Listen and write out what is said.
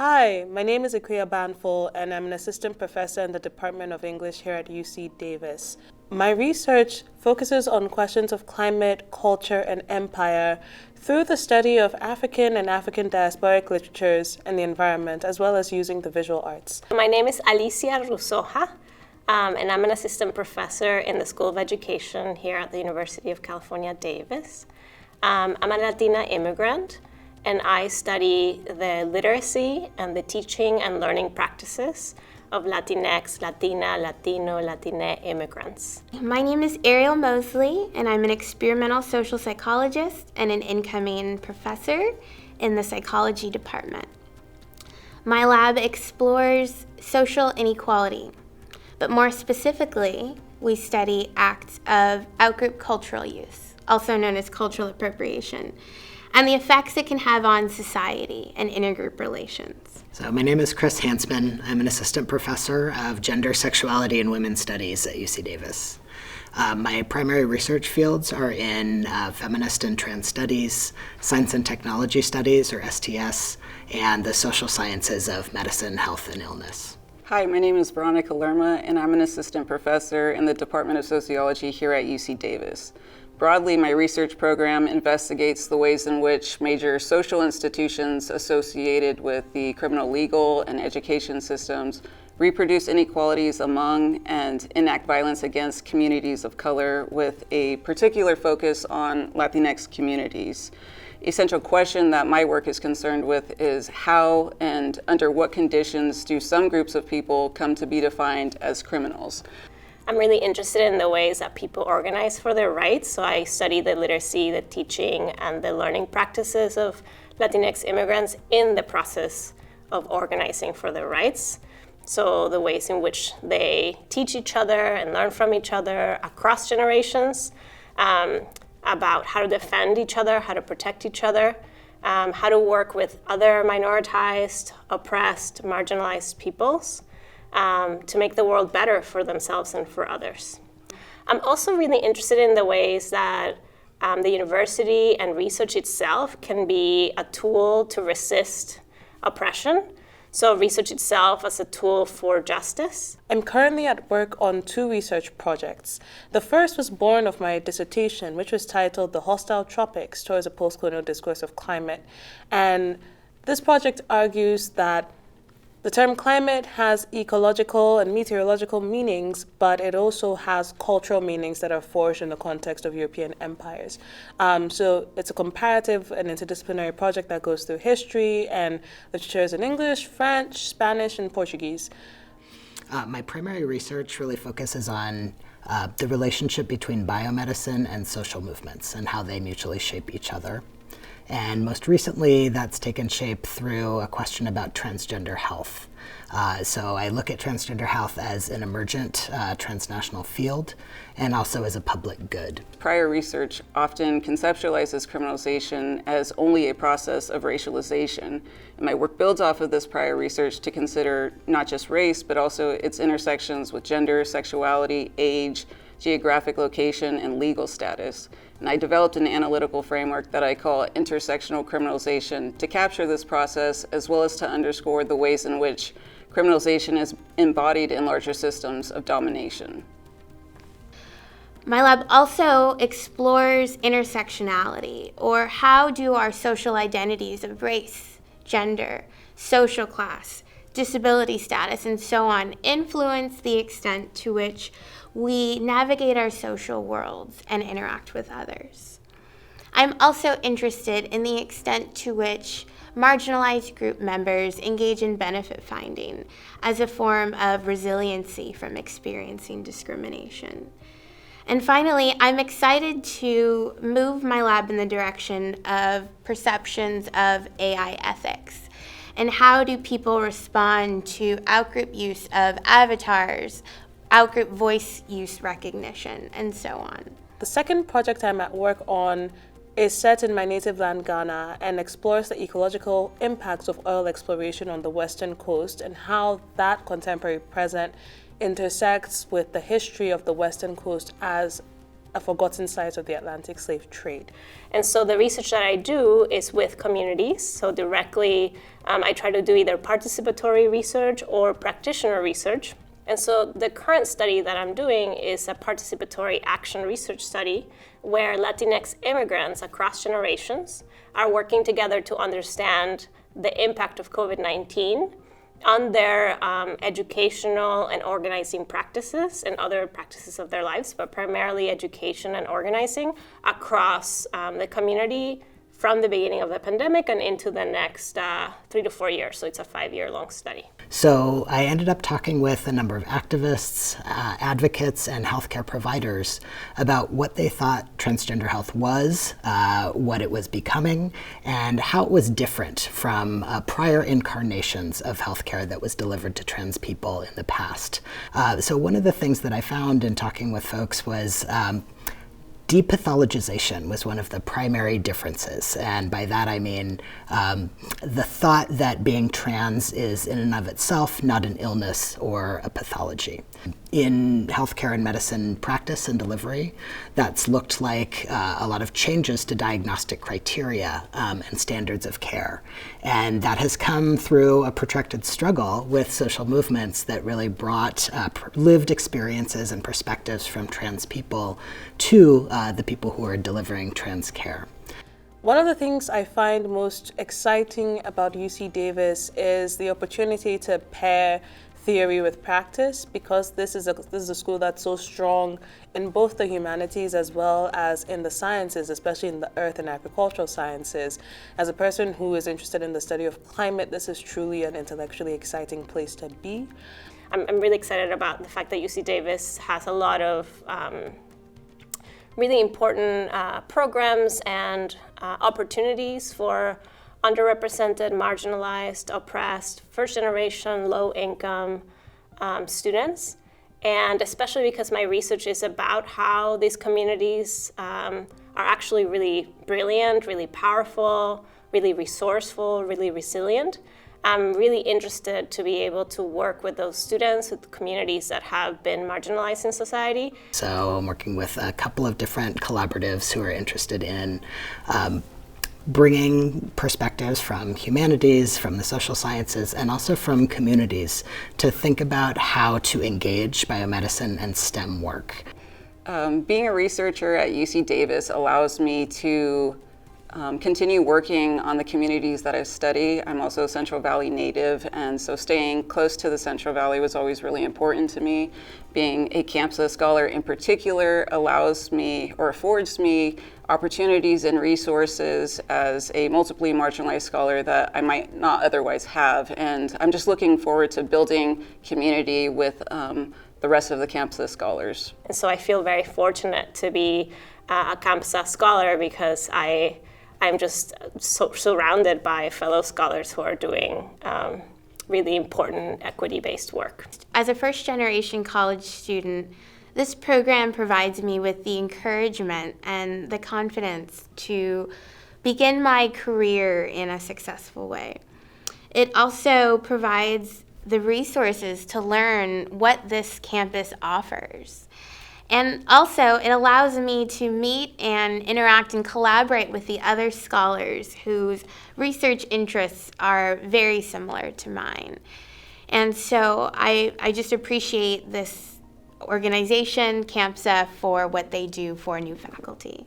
Hi, my name is Akua Banful, and I'm an assistant professor in the Department of English here at UC Davis. My research focuses on questions of climate, culture, and empire through the study of African and African diasporic literatures and the environment, as well as using the visual arts. My name is Alicia Rusoja, and I'm an assistant professor in the School of Education here at the University of California, Davis. I'm a Latina immigrant, and I study the literacy and the teaching and learning practices of Latinx, Latina, Latino, Latine immigrants. My name is Ariel Mosley, and I'm an experimental social psychologist and an incoming professor in the psychology department. My lab explores social inequality, but more specifically, we study acts of outgroup cultural use, also known as cultural appropriation, and the effects it can have on society and intergroup relations. So my name is Chris Hanssmann. I'm an assistant professor of gender, sexuality, and women's studies at UC Davis. My primary research fields are in feminist and trans studies, science and technology studies, or STS, and the social sciences of medicine, health, and illness. Hi, my name is Veronica Lerma, and I'm an assistant professor in the Department of Sociology here at UC Davis. Broadly, my research program investigates the ways in which major social institutions associated with the criminal legal and education systems reproduce inequalities among and enact violence against communities of color, with a particular focus on Latinx communities. A central question that my work is concerned with is how and under what conditions do some groups of people come to be defined as criminals? I'm really interested in the ways that people organize for their rights, so I study the literacy, the teaching, and the learning practices of Latinx immigrants in the process of organizing for their rights. So the ways in which they teach each other and learn from each other across generations, about how to defend each other, how to protect each other, how to work with other minoritized, oppressed, marginalized peoples, to make the world better for themselves and for others. I'm also really interested in the ways that the university and research itself can be a tool to resist oppression. So research itself as a tool for justice. I'm currently at work on two research projects. The first was born of my dissertation, which was titled The Hostile Tropics Towards a Postcolonial Discourse of Climate. And this project argues that the term climate has ecological and meteorological meanings, but it also has cultural meanings that are forged in the context of European empires. So it's a comparative and interdisciplinary project that goes through history and literatures in English, French, Spanish, and Portuguese. My primary research really focuses on the relationship between biomedicine and social movements and how they mutually shape each other. And most recently, that's taken shape through a question about transgender health. So I look at transgender health as an emergent transnational field and also as a public good. Prior research often conceptualizes criminalization as only a process of racialization. And my work builds off of this prior research to consider not just race, but also its intersections with gender, sexuality, age, geographic location, and legal status. And I developed an analytical framework that I call intersectional criminalization to capture this process, as well as to underscore the ways in which criminalization is embodied in larger systems of domination. My lab also explores intersectionality, or how do our social identities of race, gender, social class, disability status, and so on influence the extent to which we navigate our social worlds and interact with others. I'm also interested in the extent to which marginalized group members engage in benefit finding as a form of resiliency from experiencing discrimination. And finally, I'm excited to move my lab in the direction of perceptions of AI ethics. And how do people respond to outgroup use of avatars, outgroup voice use recognition, and so on? The second project I'm at work on is set in my native land, Ghana, and explores the ecological impacts of oil exploration on the western coast and how that contemporary present intersects with the history of the western coast as a forgotten side of the Atlantic slave trade. And so the research that I do is with communities. So directly, I try to do either participatory research or practitioner research. And so the current study that I'm doing is a participatory action research study where Latinx immigrants across generations are working together to understand the impact of COVID-19 on their educational and organizing practices and other practices of their lives, but primarily education and organizing across the community from the beginning of the pandemic and into the next 3 to 4 years. So it's a 5-year-long study. So I ended up talking with a number of activists, advocates, and healthcare providers about what they thought transgender health was, what it was becoming, and how it was different from prior incarnations of healthcare that was delivered to trans people in the past. So one of the things that I found in talking with folks was depathologization was one of the primary differences. And by that I mean the thought that being trans is in and of itself not an illness or a pathology. In healthcare and medicine practice and delivery, that's looked like a lot of changes to diagnostic criteria and standards of care. And that has come through a protracted struggle with social movements that really brought lived experiences and perspectives from trans people to the people who are delivering trans care. One of the things I find most exciting about UC Davis is the opportunity to pair theory with practice, because this is a school that's so strong in both the humanities as well as in the sciences, especially in the earth and agricultural sciences. As a person who is interested in the study of climate, this is truly an intellectually exciting place to be. I'm really excited about the fact that UC Davis has a lot of really important programs and opportunities for underrepresented, marginalized, oppressed, first-generation, low-income students. And especially because my research is about how these communities are actually really brilliant, really powerful, really resourceful, really resilient. I'm really interested to be able to work with those students, with communities that have been marginalized in society. So I'm working with a couple of different collaboratives who are interested in bringing perspectives from humanities, from the social sciences, and also from communities to think about how to engage biomedicine and STEM work. Being a researcher at UC Davis allows me to continue working on the communities that I study. I'm also a Central Valley native, and so staying close to the Central Valley was always really important to me. Being a CAMPSSAH scholar in particular allows me or affords me opportunities and resources as a multiply marginalized scholar that I might not otherwise have. And I'm just looking forward to building community with the rest of the CAMPSSAH scholars. And so I feel very fortunate to be a CAMPSSAH scholar because I'm just so surrounded by fellow scholars who are doing really important equity-based work. As a first-generation college student, this program provides me with the encouragement and the confidence to begin my career in a successful way. It also provides the resources to learn what this campus offers. And also, it allows me to meet and interact and collaborate with the other scholars whose research interests are very similar to mine. And so I just appreciate this organization, CAMPSSAH, for what they do for new faculty.